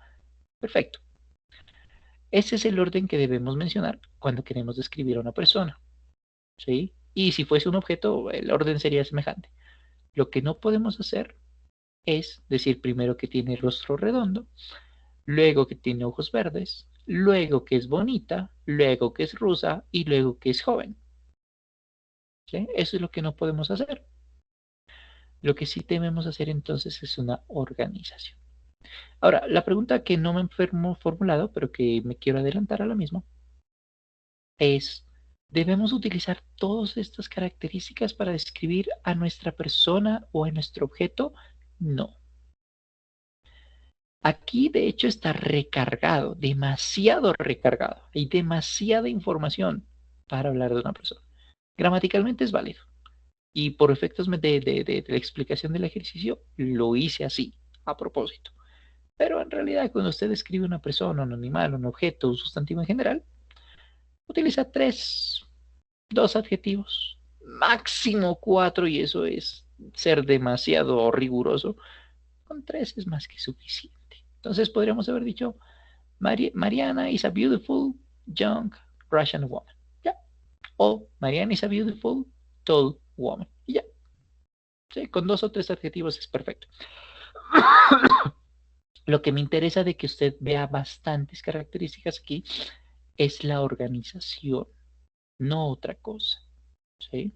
Perfecto. Ese es el orden que debemos mencionar cuando queremos describir a una persona, ¿sí? Y si fuese un objeto, el orden sería semejante. Lo que no podemos hacer es decir primero que tiene rostro redondo, luego que tiene ojos verdes, luego que es bonita, luego que es rusa y luego que es joven, ¿sí? Eso es lo que no podemos hacer. Lo que sí debemos hacer entonces es una organización. Ahora, la pregunta que no me he formulado, pero que me quiero adelantar a la misma, es, ¿debemos utilizar todas estas características para describir a nuestra persona o a nuestro objeto? No. Aquí de hecho está recargado, demasiado recargado. Hay demasiada información para hablar de una persona. Gramaticalmente es válido. Y por efectos de la explicación del ejercicio, lo hice así, a propósito. Pero en realidad, cuando usted describe una persona, un animal, un objeto, un sustantivo en general, utiliza dos adjetivos, máximo cuatro, y eso es ser demasiado riguroso. Con tres es más que suficiente. Entonces podríamos haber dicho, Mariana is a beautiful young Russian woman. ¿Ya? O Mariana is a beautiful tall woman. Y ya. ¿Sí? Con dos o tres adjetivos es perfecto. Lo que me interesa de que usted vea bastantes características aquí es la organización, no otra cosa. ¿Sí?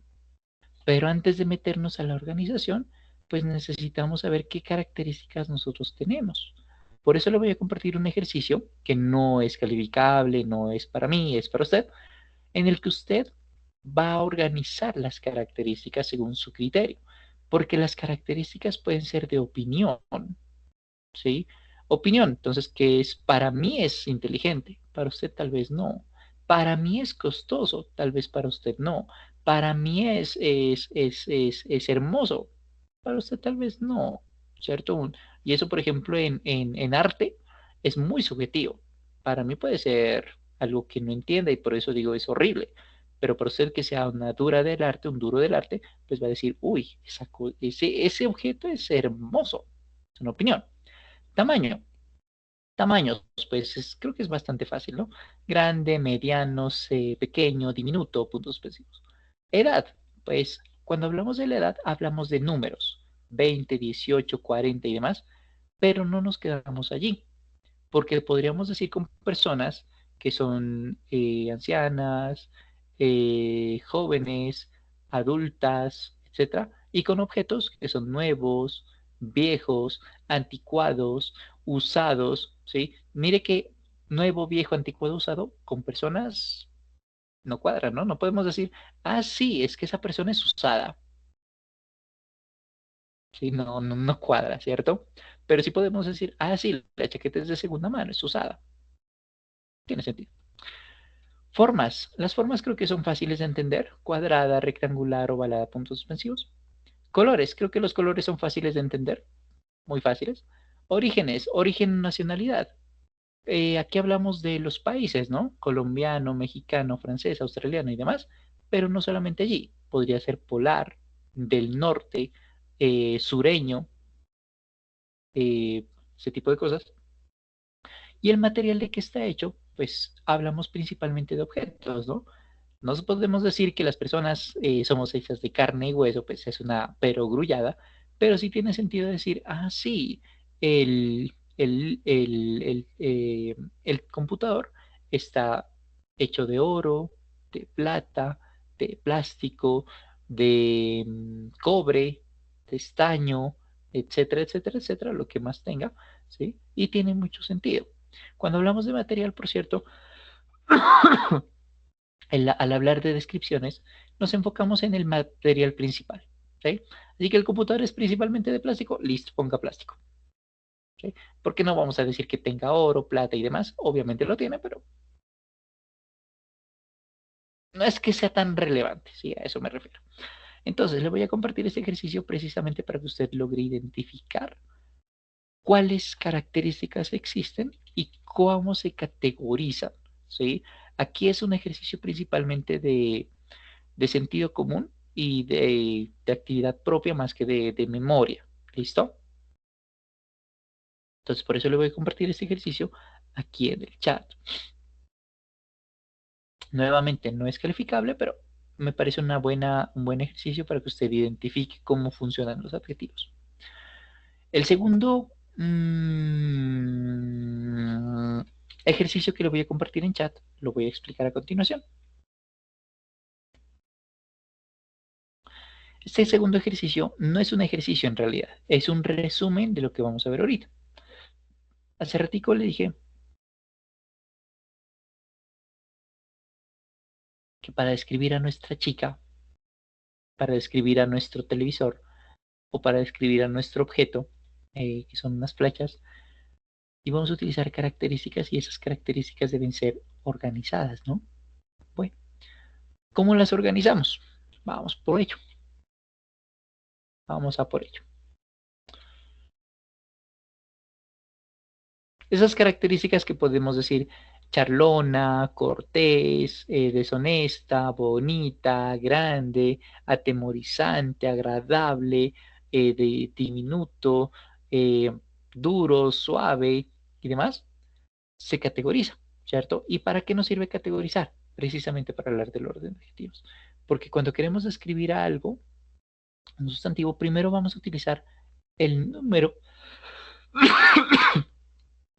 Pero antes de meternos a la organización, pues necesitamos saber qué características nosotros tenemos. Por eso le voy a compartir un ejercicio que no es calificable, no es para mí, es para usted, en el que usted va a organizar las características según su criterio, porque las características pueden ser de opinión, ¿sí? Opinión, entonces, que es para mí es inteligente, para usted tal vez no. Para mí es costoso, tal vez para usted no. Para mí es hermoso, para usted tal vez no, ¿cierto? Y eso, por ejemplo, en arte es muy subjetivo. Para mí puede ser algo que no entienda y por eso digo es horrible. Pero para usted que sea una dura del arte, un duro del arte, pues va a decir, uy, ese objeto es hermoso. Es una opinión. Tamaño. Tamaños, pues creo que es bastante fácil, ¿no? Grande, mediano, pequeño, diminuto, puntos suspensivos. Edad, pues cuando hablamos de la edad hablamos de números, 20, 18, 40 y demás, pero no nos quedamos allí porque podríamos decir con personas que son ancianas, jóvenes, adultas, etcétera, y con objetos que son nuevos, viejos, anticuados, usados, ¿sí? Mire que nuevo, viejo, anticuado, usado, con personas no cuadra, ¿no? No podemos decir, ah, sí, es que esa persona es usada. Sí, no cuadra, ¿cierto? Pero sí podemos decir, ah, sí, la chaqueta es de segunda mano, es usada. Tiene sentido. Formas. Las formas creo que son fáciles de entender. Cuadrada, rectangular, ovalada, puntos suspensivos. Colores. Creo que los colores son fáciles de entender. Muy fáciles. Orígenes. Origen, nacionalidad. Aquí hablamos de los países, ¿no? Colombiano, mexicano, francés, australiano y demás. Pero no solamente allí. Podría ser polar, del norte, sureño, eh, ese tipo de cosas. Y el material de que está hecho, pues hablamos principalmente de objetos, ¿no? No podemos decir que las personas somos hechas de carne y hueso, pues es una perogrullada, pero sí tiene sentido decir, ah, sí, el computador está hecho de oro, de plata, de plástico, de cobre, de estaño, etcétera, etcétera, etcétera, lo que más tenga, ¿sí? Y tiene mucho sentido. Cuando hablamos de material, por cierto, al hablar de descripciones, nos enfocamos en el material principal. ¿Sí? Así que el computador es principalmente de plástico, listo, ponga plástico. ¿Sí? Porque no vamos a decir que tenga oro, plata y demás, obviamente lo tiene, pero no es que sea tan relevante, ¿sí? A eso me refiero. Entonces, le voy a compartir este ejercicio precisamente para que usted logre identificar cuáles características existen y cómo se categorizan, ¿sí? Aquí es un ejercicio principalmente de sentido común y de actividad propia más que de memoria. ¿Listo? Entonces, por eso le voy a compartir este ejercicio aquí en el chat. Nuevamente, no es calificable, pero me parece un buen ejercicio para que usted identifique cómo funcionan los adjetivos. El segundo ejercicio que le voy a compartir en chat, lo voy a explicar a continuación. Este segundo ejercicio no es un ejercicio en realidad, es un resumen de lo que vamos a ver ahorita. Hace ratico le dije que para describir a nuestra chica, para describir a nuestro televisor o para describir a nuestro objeto, que son unas flechas, y vamos a utilizar características y esas características deben ser organizadas, ¿no? Bueno, ¿cómo las organizamos? Vamos por ello, vamos a por ello. Esas características que podemos decir charlona, cortés, deshonesta, bonita, grande, atemorizante, agradable, diminuto, eh, duro, suave y demás, se categoriza, ¿cierto? ¿Y para qué nos sirve categorizar? Precisamente para hablar del orden de adjetivos. Porque cuando queremos describir algo, un sustantivo, primero vamos a utilizar el número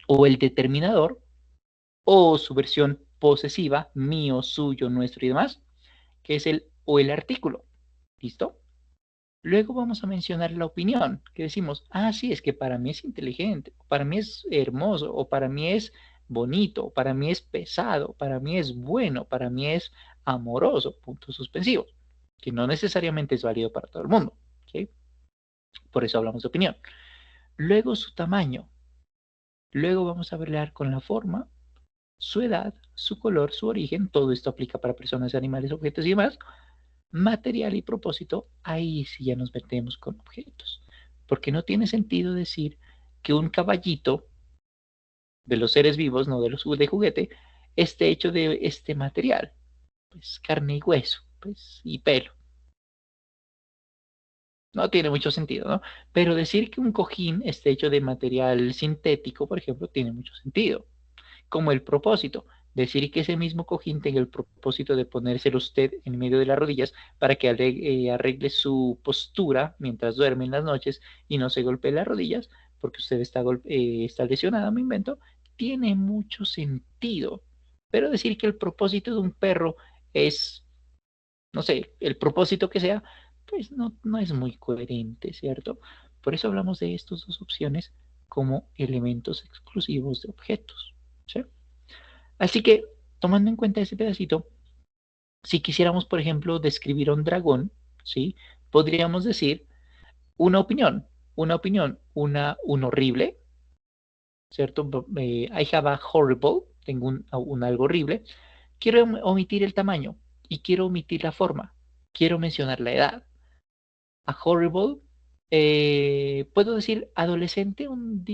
o el determinador o su versión posesiva, mío, suyo, nuestro y demás, que es el o el artículo. ¿Listo? Luego vamos a mencionar la opinión, que decimos, ah, sí, es que para mí es inteligente, para mí es hermoso, o para mí es bonito, para mí es pesado, para mí es bueno, para mí es amoroso, puntos suspensivos, que no necesariamente es válido para todo el mundo, ¿sí? Por eso hablamos de opinión. Luego su tamaño. Luego vamos a hablar con la forma, su edad, su color, su origen. Todo esto aplica para personas, animales, objetos y demás. Material y propósito, ahí sí ya nos metemos con objetos. Porque no tiene sentido decir que un caballito de los seres vivos, no de los de juguete, esté hecho de este material. Pues carne y hueso, pues y pelo. No tiene mucho sentido, ¿no? Pero decir que un cojín esté hecho de material sintético, por ejemplo, tiene mucho sentido. Como el propósito. Decir que ese mismo cojín tenga el propósito de ponérselo usted en medio de las rodillas para que arregle su postura mientras duerme en las noches y no se golpee las rodillas, porque usted está lesionado, me invento, tiene mucho sentido. Pero decir que el propósito de un perro es, no sé, el propósito que sea, pues no es muy coherente, ¿cierto? Por eso hablamos de estas dos opciones como elementos exclusivos de objetos, ¿sí? Así que, tomando en cuenta ese pedacito, si quisiéramos, por ejemplo, describir a un dragón, ¿sí? Podríamos decir una opinión, un horrible, ¿cierto? I have a horrible, tengo un algo horrible. Quiero omitir el tamaño y quiero omitir la forma. Quiero mencionar la edad. A horrible, ¿puedo decir adolescente un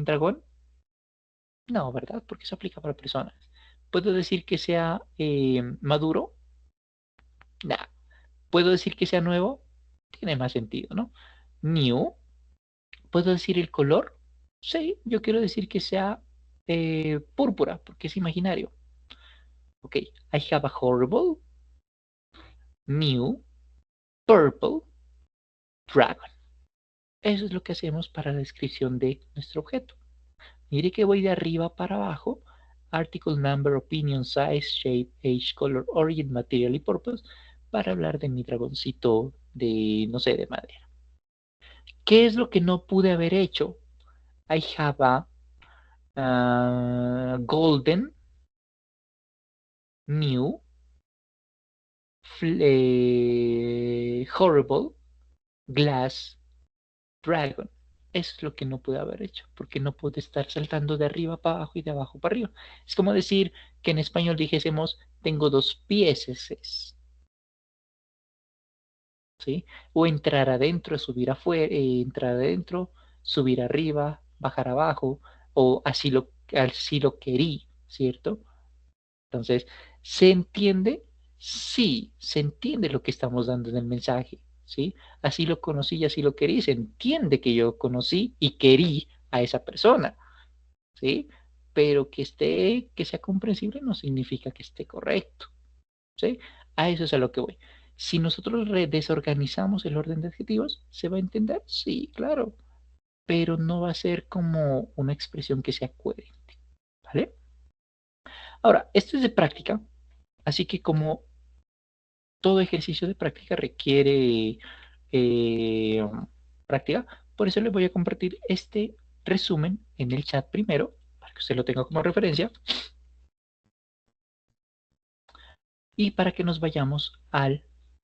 dragón? No, ¿verdad? Porque eso aplica para personas. ¿Puedo decir que sea maduro? Nah. ¿Puedo decir que sea nuevo? Tiene más sentido, ¿no? New. ¿Puedo decir el color? Sí, yo quiero decir que sea púrpura, porque es imaginario. Ok, I have a horrible, new, purple, dragon. Eso es lo que hacemos para la descripción de nuestro objeto. Mire que voy de arriba para abajo. Article, number, opinion, size, shape, age, color, origin, material y purpose para hablar de mi dragoncito de, no sé, de madera. ¿Qué es lo que no pude haber hecho? I have a golden, new, horrible, glass, dragon. Eso es lo que no pude haber hecho, porque no pude estar saltando de arriba para abajo y de abajo para arriba. Es como decir que en español dijésemos, tengo dos pieses, ¿sí? O entrar adentro, subir afuera, entrar adentro, subir arriba, bajar abajo, o así lo querí, ¿cierto? Entonces, ¿se entiende? Sí, se entiende lo que estamos dando en el mensaje, ¿sí? Así lo conocí y así lo querí. Se entiende que yo conocí y querí a esa persona, ¿sí? Pero que sea comprensible no significa que esté correcto, ¿sí? A eso es a lo que voy. Si nosotros desorganizamos el orden de adjetivos, ¿se va a entender? Sí, claro, pero no va a ser como una expresión que sea coherente, ¿vale? Ahora, esto es de práctica, así que como todo ejercicio de práctica requiere eh, práctica. Por eso les voy a compartir este resumen en el chat primero, para que usted lo tenga como referencia, y para que nos vayamos al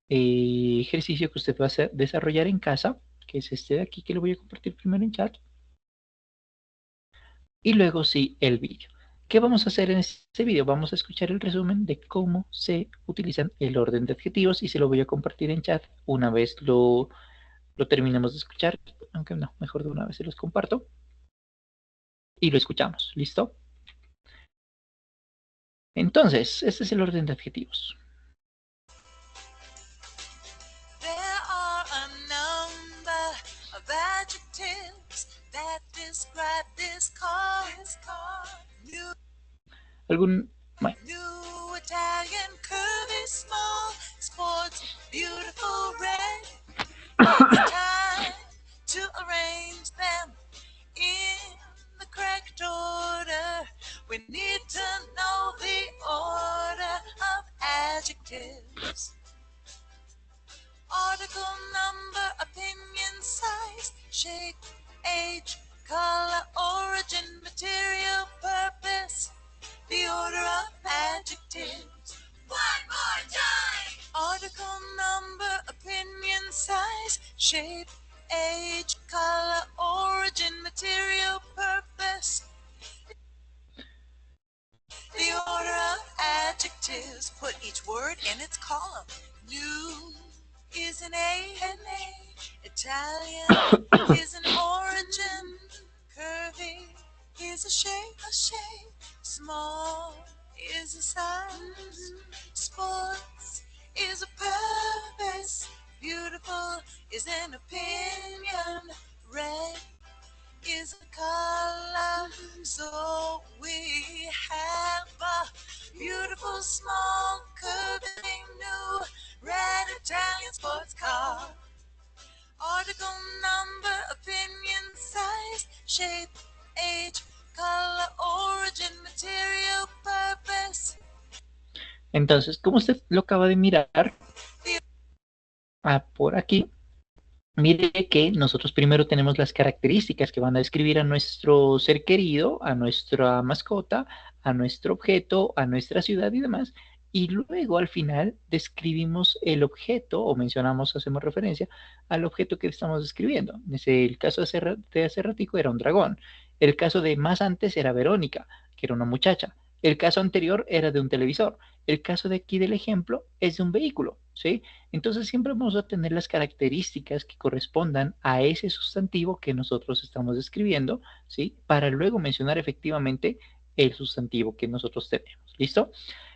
ejercicio que usted va a desarrollar en casa, que es este de aquí que le voy a compartir primero en chat, y luego sí el vídeo. ¿Qué vamos a hacer en este vídeo? Vamos a escuchar el resumen de cómo se utilizan el orden de adjetivos y se lo voy a compartir en chat una vez lo terminemos de escuchar, aunque no, mejor de una vez se los comparto y lo escuchamos. ¿Listo? Entonces, este es el orden de adjetivos. There are a number of adjectives that describe this car. New, algún, bueno. New Italian curvy small sports beautiful red. It's time to arrange them in the correct order. We need to know the order of adjectives. Article number, opinion, size, shape, age, color, origin, material, purpose, the order of adjectives. One more time. Article number, opinion, size, shape, age, color, origin, material, purpose, the order of adjectives. Put each word in its column. New is an A. Italian is an origin. Curvy is a shape. Small is a size. Sports is a purpose. Beautiful is an opinion. Red is a color. So we have a beautiful, small, curving, new red Italian sports car. Article number, opinion, size, shape, age, color, origin, material, purpose. Entonces, como usted lo acaba de mirar por aquí, mire que nosotros primero tenemos las características que van a describir a nuestro ser querido, a nuestra mascota, a nuestro objeto, a nuestra ciudad y demás. Y luego al final describimos el objeto o mencionamos, hacemos referencia al objeto que estamos describiendo. El caso de hace ratico era un dragón. El caso de más antes era Verónica, que era una muchacha. El caso anterior era de un televisor. El caso de aquí del ejemplo es de un vehículo, ¿sí? Entonces siempre vamos a tener las características que correspondan a ese sustantivo que nosotros estamos describiendo, ¿sí? Para luego mencionar efectivamente el sustantivo que nosotros tenemos. ¿Listo?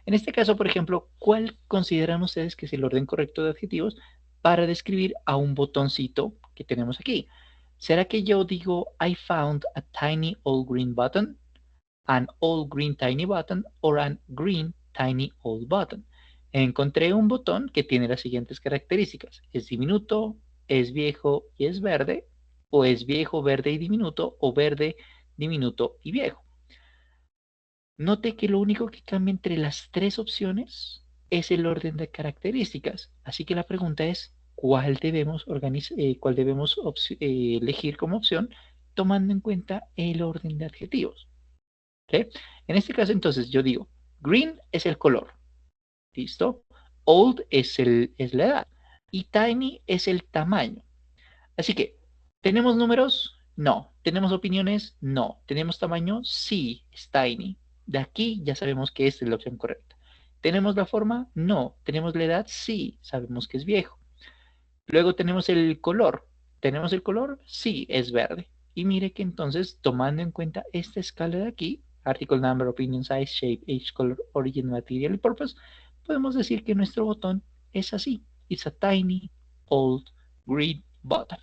En este caso, por ejemplo, ¿cuál consideran ustedes que es el orden correcto de adjetivos para describir a un botoncito que tenemos aquí? ¿Será que yo digo I found a tiny old green button, an old green tiny button, or an green tiny old button? Encontré un botón que tiene las siguientes características. Es diminuto, es viejo y es verde, o es viejo, verde y diminuto, o verde, diminuto y viejo. Note que lo único que cambia entre las tres opciones es el orden de características. Así que la pregunta es, ¿cuál debemos, elegir como opción tomando en cuenta el orden de adjetivos? ¿Sí? En este caso, entonces, yo digo, green es el color. ¿Listo? Old es la edad. Y tiny es el tamaño. Así que, ¿tenemos números? No. ¿Tenemos opiniones? No. ¿Tenemos tamaño? Sí, es tiny. De aquí ya sabemos que esta es la opción correcta. ¿Tenemos la forma? No. ¿Tenemos la edad? Sí, sabemos que es viejo. Luego tenemos el color. ¿Tenemos el color? Sí, es verde. Y mire que entonces, tomando en cuenta esta escala de aquí, article number, opinion size, shape, age, color, origin, material y purpose, podemos decir que nuestro botón es así. It's a tiny, old, green button.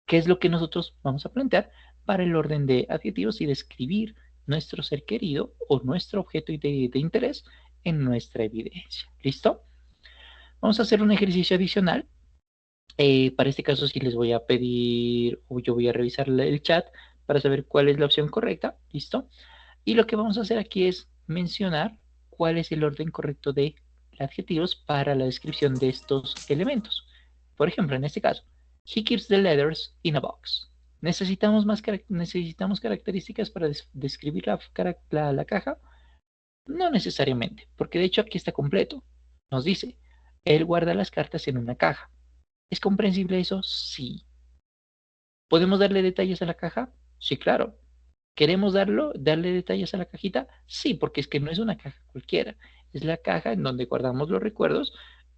¿Qué es lo que nosotros vamos a plantear para el orden de adjetivos y describir nuestro ser querido o nuestro objeto de interés en nuestra evidencia? ¿Listo? Vamos a hacer un ejercicio adicional. Para este caso sí les voy a pedir, o yo voy a revisar el chat para saber cuál es la opción correcta. ¿Listo? Y lo que vamos a hacer aquí es mencionar cuál es el orden correcto de adjetivos para la descripción de estos elementos. Por ejemplo, en este caso, he keeps the letters in a box. ¿Necesitamos características para describir la caja? No necesariamente, porque de hecho aquí está completo. Nos dice, él guarda las cartas en una caja. ¿Es comprensible eso? Sí. ¿Podemos darle detalles a la caja? Sí, claro. ¿Queremos darle detalles a la cajita? Sí, porque es que no es una caja cualquiera. Es la caja en donde guardamos los recuerdos,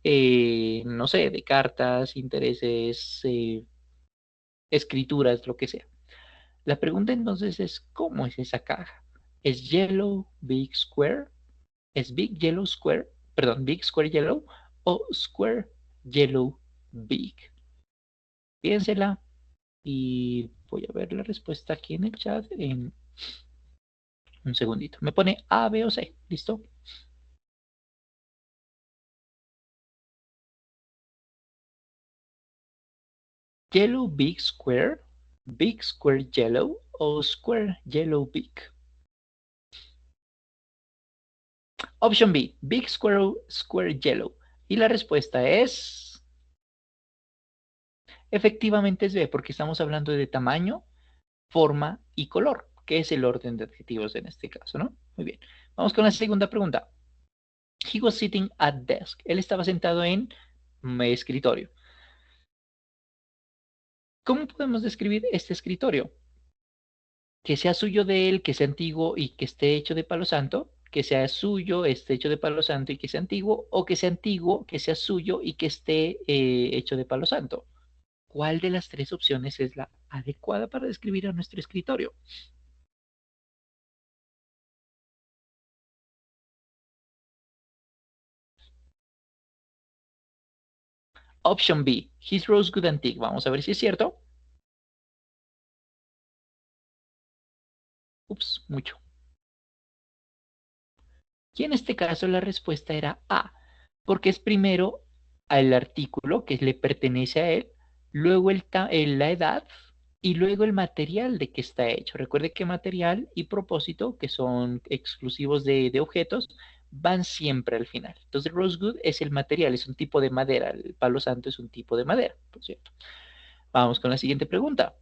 no sé, de cartas, intereses, escrituras, lo que sea. La pregunta entonces es, ¿cómo es esa caja? ¿Es yellow, big square? ¿Es big yellow square? Perdón, big square yellow o square yellow big. Piénsela y voy a ver la respuesta aquí en el chat en un segundito. Me pone A, B o C. ¿Listo? Yellow big square yellow o square yellow big. Option B, big square yellow. Y la respuesta es, efectivamente es B, porque estamos hablando de tamaño, forma y color, que es el orden de adjetivos en este caso, ¿no? Muy bien. Vamos con la segunda pregunta. He was sitting at desk. Él estaba sentado en escritorio. ¿Cómo podemos describir este escritorio? Que sea suyo de él, que sea antiguo y que esté hecho de palo santo, que sea suyo, esté hecho de palo santo y que sea antiguo, o que sea antiguo, que sea suyo y que esté hecho de palo santo. ¿Cuál de las tres opciones es la adecuada para describir a nuestro escritorio? Option B, his rose good antique. Vamos a ver si es cierto. Ups, mucho. Y en este caso la respuesta era A, porque es primero el artículo que le pertenece a él, luego la edad y luego el material de que está hecho. Recuerde que material y propósito, que son exclusivos de objetos, van siempre al final. Entonces, rosewood es el material, es un tipo de madera. El palo santo es un tipo de madera, por cierto. Vamos con la siguiente pregunta.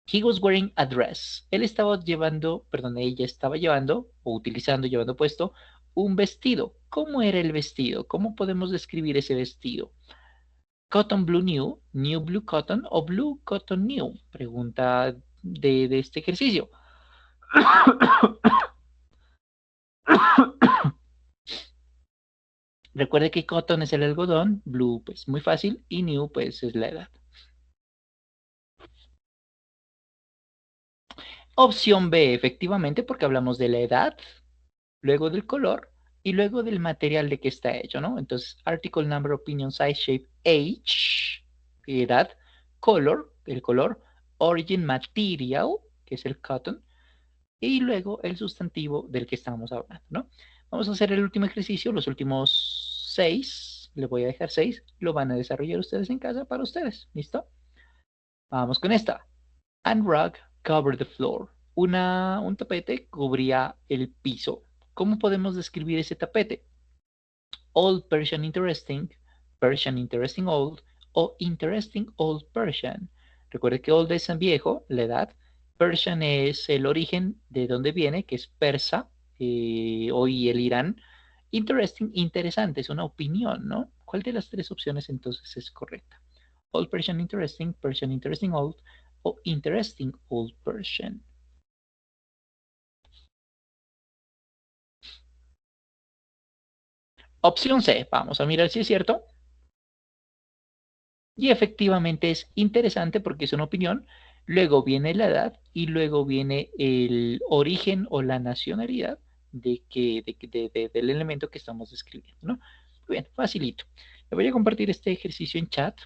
He was wearing a dress. Él estaba llevando, perdón, ella estaba llevando o utilizando, llevando puesto un vestido. ¿Cómo era el vestido? ¿Cómo podemos describir ese vestido? Cotton blue new, new blue cotton o blue cotton new. Pregunta de este ejercicio. Recuerde que cotton es el algodón, blue pues muy fácil y new pues es la edad. Opción B, efectivamente, porque hablamos de la edad, luego del color y luego del material de que está hecho, ¿no? Entonces, article, number, opinion, size, shape, age, edad, color, el color, origin, material, que es el cotton, y luego el sustantivo del que estamos hablando, ¿no? Vamos a hacer el último ejercicio, los últimos 6, le voy a dejar 6, lo van a desarrollar ustedes en casa para ustedes, ¿listo? Vamos con esta. And rug covered the floor. Un tapete cubría el piso. ¿Cómo podemos describir ese tapete? Old Persian interesting old o interesting old Persian. Recuerde que old es viejo, la edad. Persian es el origen de donde viene, que es persa, hoy el Irán. Interesting, interesante, es una opinión, ¿no? ¿Cuál de las tres opciones entonces es correcta? Old Persian interesting old o interesting old Persian. Opción C, vamos a mirar si es cierto. Y efectivamente es interesante porque es una opinión. Luego viene la edad y luego viene el origen o la nacionalidad del elemento que estamos describiendo, ¿no? Muy bien, facilito. Le voy a compartir este ejercicio en chat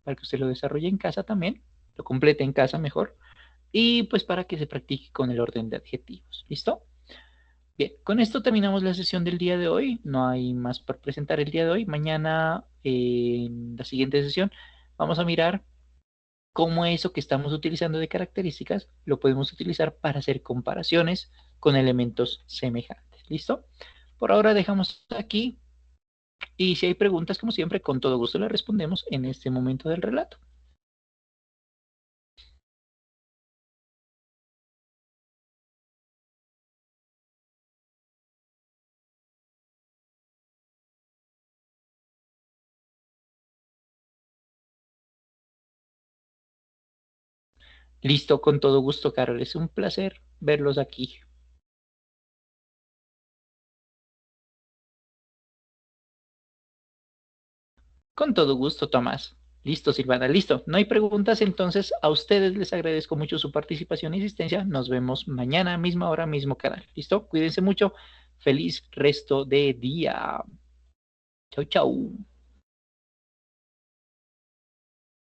para que usted lo desarrolle en casa también, lo complete en casa mejor, y pues para que se practique con el orden de adjetivos. ¿Listo? Bien, con esto terminamos la sesión del día de hoy. No hay más por presentar el día de hoy. Mañana, en la siguiente sesión, vamos a mirar cómo eso que estamos utilizando de características lo podemos utilizar para hacer comparaciones con elementos semejantes. ¿Listo? Por ahora dejamos aquí y si hay preguntas, como siempre, con todo gusto las respondemos en este momento del relato. Listo, con todo gusto, Carol. Es un placer verlos aquí. Con todo gusto, Tomás. Listo, Silvana, listo. No hay preguntas, entonces a ustedes les agradezco mucho su participación y asistencia. Nos vemos mañana, misma hora, mismo canal. ¿Listo? Cuídense mucho. Feliz resto de día. Chau, chau.